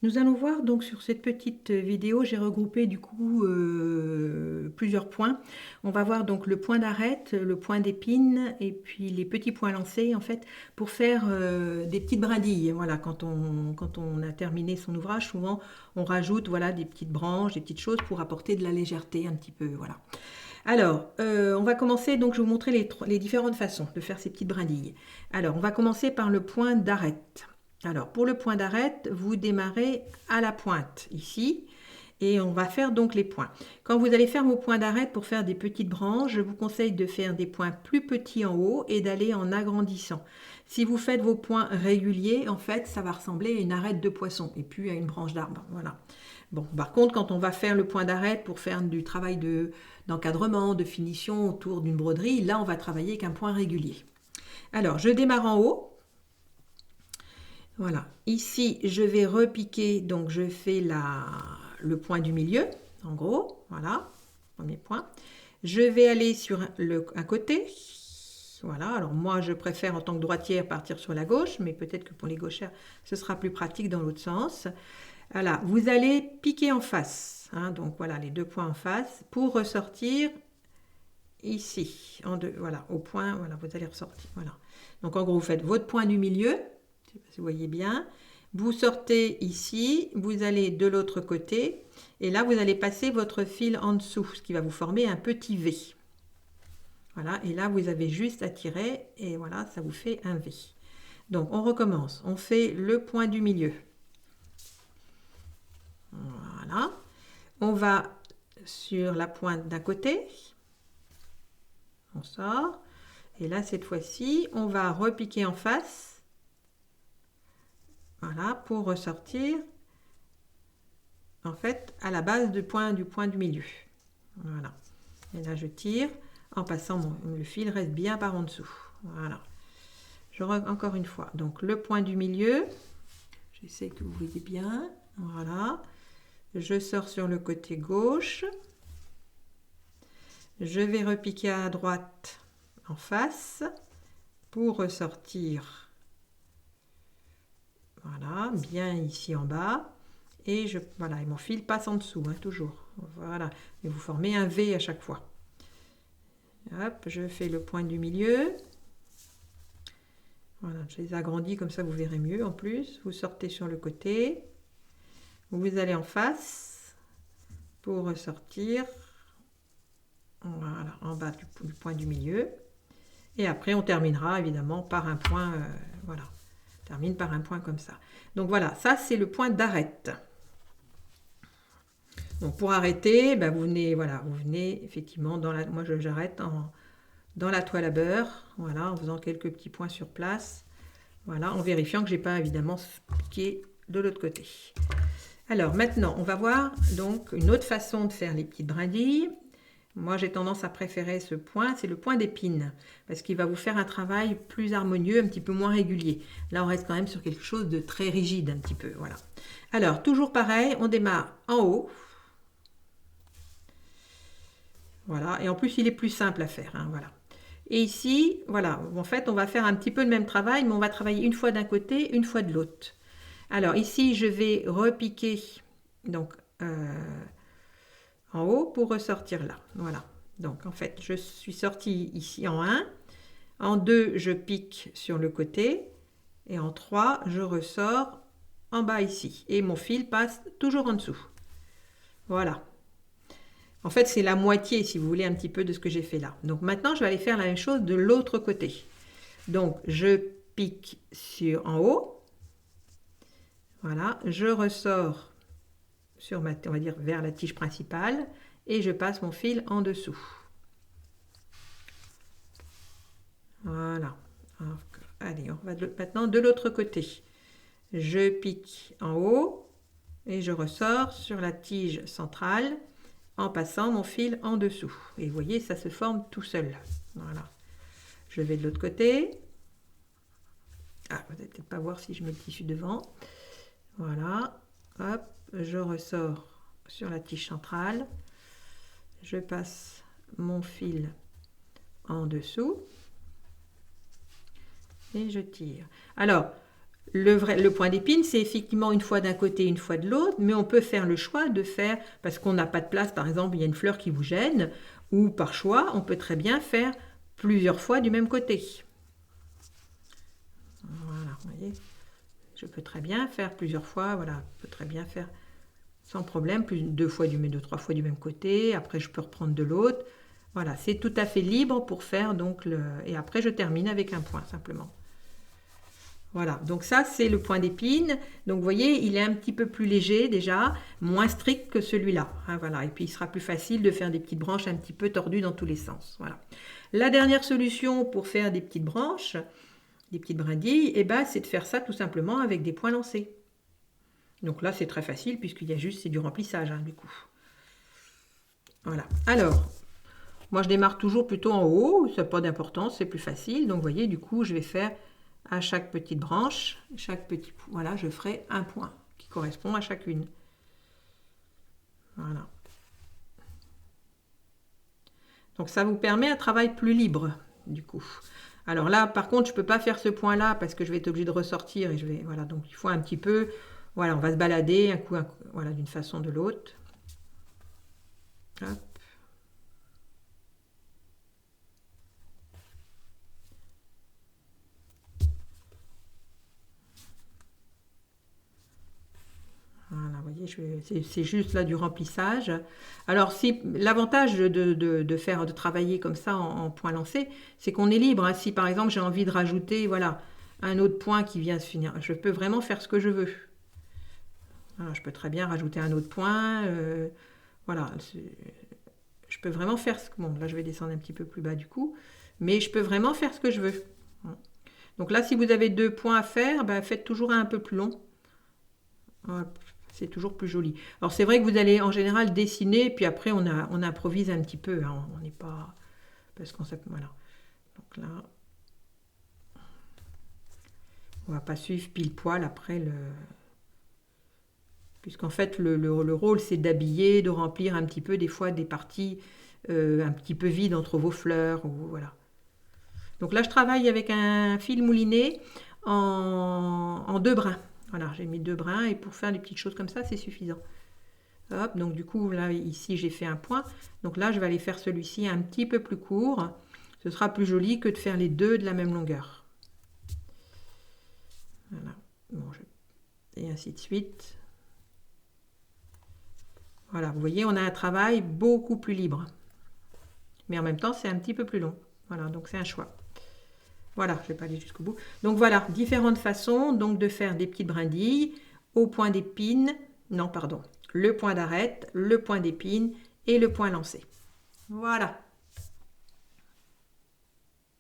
Nous allons voir donc sur cette petite vidéo, j'ai regroupé du coup plusieurs points. On va voir donc le point d'arête, le point d'épine et puis les petits points lancés en fait pour faire des petites brindilles. Voilà, quand on a terminé son ouvrage, souvent on rajoute voilà des petites branches, des petites choses pour apporter de la légèreté un petit peu. Voilà. Alors, on va commencer, donc je vais vous montrer les différentes façons de faire ces petites brindilles. Alors, on va commencer par le point d'arête. Alors, pour le point d'arête, vous démarrez à la pointe, ici, et on va faire donc les points. Quand vous allez faire vos points d'arête pour faire des petites branches, je vous conseille de faire des points plus petits en haut et d'aller en agrandissant. Si vous faites vos points réguliers, en fait, ça va ressembler à une arête de poisson et puis à une branche d'arbre. Voilà. Bon, par contre, quand on va faire le point d'arête pour faire du travail d'encadrement, de finition autour d'une broderie, là, on va travailler avec un point régulier. Alors, je démarre en haut. Voilà. Ici, je vais repiquer, donc je fais le point du milieu, en gros. Voilà, premier point. Je vais aller sur un côté. Voilà, alors moi je préfère en tant que droitière partir sur la gauche, mais peut-être que pour les gauchères, ce sera plus pratique dans l'autre sens. Voilà, vous allez piquer en face, hein, donc voilà les deux points en face, pour ressortir ici, en deux, voilà, au point, voilà, vous allez ressortir, voilà. Donc en gros, vous faites votre point du milieu, je sais pas si vous voyez bien, vous sortez ici, vous allez de l'autre côté, et là vous allez passer votre fil en dessous, ce qui va vous former un petit V. Voilà, et là vous avez juste à tirer, et voilà, ça vous fait un V. Donc on recommence, on fait le point du milieu. Voilà, on va sur la pointe d'un côté, on sort, et là cette fois-ci, on va repiquer en face, voilà, pour ressortir en fait à la base du point du milieu. Voilà, et là je tire en passant, le fil reste bien par en dessous. Voilà, encore une fois, donc le point du milieu, j'essaie que vous voyez bien, voilà, je sors sur le côté gauche, je vais repiquer à droite en face pour ressortir, voilà, bien ici en bas, et voilà, et mon fil passe en dessous, hein, toujours, voilà, et vous formez un V à chaque fois. Hop, je fais le point du milieu, voilà, je les agrandis comme ça vous verrez mieux en plus, vous sortez sur le côté, vous allez en face pour ressortir, voilà, en bas du point du milieu, et après on terminera évidemment par un point, voilà, on termine par un point comme ça. Donc voilà, ça c'est le point d'arête. Donc pour arrêter, ben vous venez, voilà, vous venez effectivement moi j'arrête dans la toile à beurre, voilà, en faisant quelques petits points sur place, voilà, en vérifiant que j'ai pas évidemment piqué de l'autre côté. Alors maintenant, on va voir donc une autre façon de faire les petites brindilles. Moi, j'ai tendance à préférer ce point, c'est le point d'épine, parce qu'il va vous faire un travail plus harmonieux, un petit peu moins régulier. Là, on reste quand même sur quelque chose de très rigide, un petit peu, voilà. Alors, toujours pareil, on démarre en haut. Voilà, et en plus, il est plus simple à faire, hein, voilà. Et ici, voilà, en fait, on va faire un petit peu le même travail, mais on va travailler une fois d'un côté, une fois de l'autre. Alors, ici, je vais repiquer, donc, en haut pour ressortir là. Voilà. Donc en fait, je suis sortie ici en 1. En 2, je pique sur le côté. Et en 3, je ressors en bas ici. Et mon fil passe toujours en dessous. Voilà. En fait, c'est la moitié, si vous voulez, un petit peu de ce que j'ai fait là. Donc maintenant, je vais aller faire la même chose de l'autre côté. Donc, je pique en haut. Voilà. Je ressors sur on va dire, vers la tige principale. Et je passe mon fil en dessous. Voilà. Alors, allez, on va maintenant de l'autre côté. Je pique en haut et je ressors sur la tige centrale en passant mon fil en dessous. Et vous voyez, ça se forme tout seul. Voilà. Je vais de l'autre côté. Ah, vous n'allez peut-être pas voir si je mets le tissu devant. Voilà. Hop, je ressors sur la tige centrale. Je passe mon fil en dessous. Et je tire. Alors, Le point d'épine, c'est effectivement une fois d'un côté, une fois de l'autre, mais on peut faire le choix de faire, parce qu'on n'a pas de place, par exemple, il y a une fleur qui vous gêne, ou par choix, on peut très bien faire plusieurs fois du même côté. Voilà, vous voyez, je peux très bien faire plusieurs fois, voilà, je peux très bien faire sans problème, deux, trois fois du même côté, après je peux reprendre de l'autre. Voilà, c'est tout à fait libre pour faire donc le... Et après je termine avec un point simplement. Voilà, donc ça c'est le point d'épine. Donc vous voyez, il est un petit peu plus léger déjà, moins strict que celui-là. Hein, voilà, et puis il sera plus facile de faire des petites branches un petit peu tordues dans tous les sens. Voilà. La dernière solution pour faire des petites branches, des petites brindilles, eh ben, c'est de faire ça tout simplement avec des points lancés. Donc là c'est très facile puisqu'il y a juste, c'est du remplissage hein, du coup. Voilà, alors, moi je démarre toujours plutôt en haut, ça n'a pas d'importance, c'est plus facile. Donc vous voyez, du coup je vais faire à chaque petite branche, voilà, je ferai un point qui correspond à chacune. Voilà. Donc ça vous permet un travail plus libre, du coup. Alors là, par contre, je ne peux pas faire ce point-là parce que je vais être obligée de ressortir et je vais, voilà, donc il faut un petit peu, voilà, on va se balader un coup, voilà, d'une façon ou de l'autre. Hop. Voilà, vous voyez, c'est juste là du remplissage. Alors, si l'avantage de travailler comme ça en point lancé, c'est qu'on est libre. Hein. Si par exemple j'ai envie de rajouter, voilà, un autre point qui vient se finir, je peux vraiment faire ce que je veux. Alors, je peux très bien rajouter un autre point. Voilà, je peux vraiment faire ce que... Bon, là je vais descendre un petit peu plus bas du coup, mais je peux vraiment faire ce que je veux. Donc là, si vous avez deux points à faire, ben, faites toujours un peu plus long. Hop. C'est toujours plus joli. Alors c'est vrai que vous allez en général dessiner, puis après on improvise un petit peu. Hein, on n'est pas... Parce qu'on sait... Voilà. Donc là... On va pas suivre pile poil après le... Puisqu'en fait le rôle c'est d'habiller, de remplir un petit peu des fois des parties un petit peu vides entre vos fleurs. Ou, voilà. Donc là je travaille avec un fil mouliné en deux brins. Voilà, j'ai mis deux brins et pour faire des petites choses comme ça, c'est suffisant. Hop, donc du coup, là, ici, j'ai fait un point. Donc là, je vais aller faire celui-ci un petit peu plus court. Ce sera plus joli que de faire les deux de la même longueur. Voilà. Bon, et ainsi de suite. Voilà, vous voyez, on a un travail beaucoup plus libre. Mais en même temps, c'est un petit peu plus long. Voilà, donc c'est un choix. Voilà, je ne vais pas aller jusqu'au bout. Donc voilà, différentes façons donc de faire des petites brindilles au point d'épine. Non, pardon. Le point d'arête, le point d'épine et le point lancé. Voilà.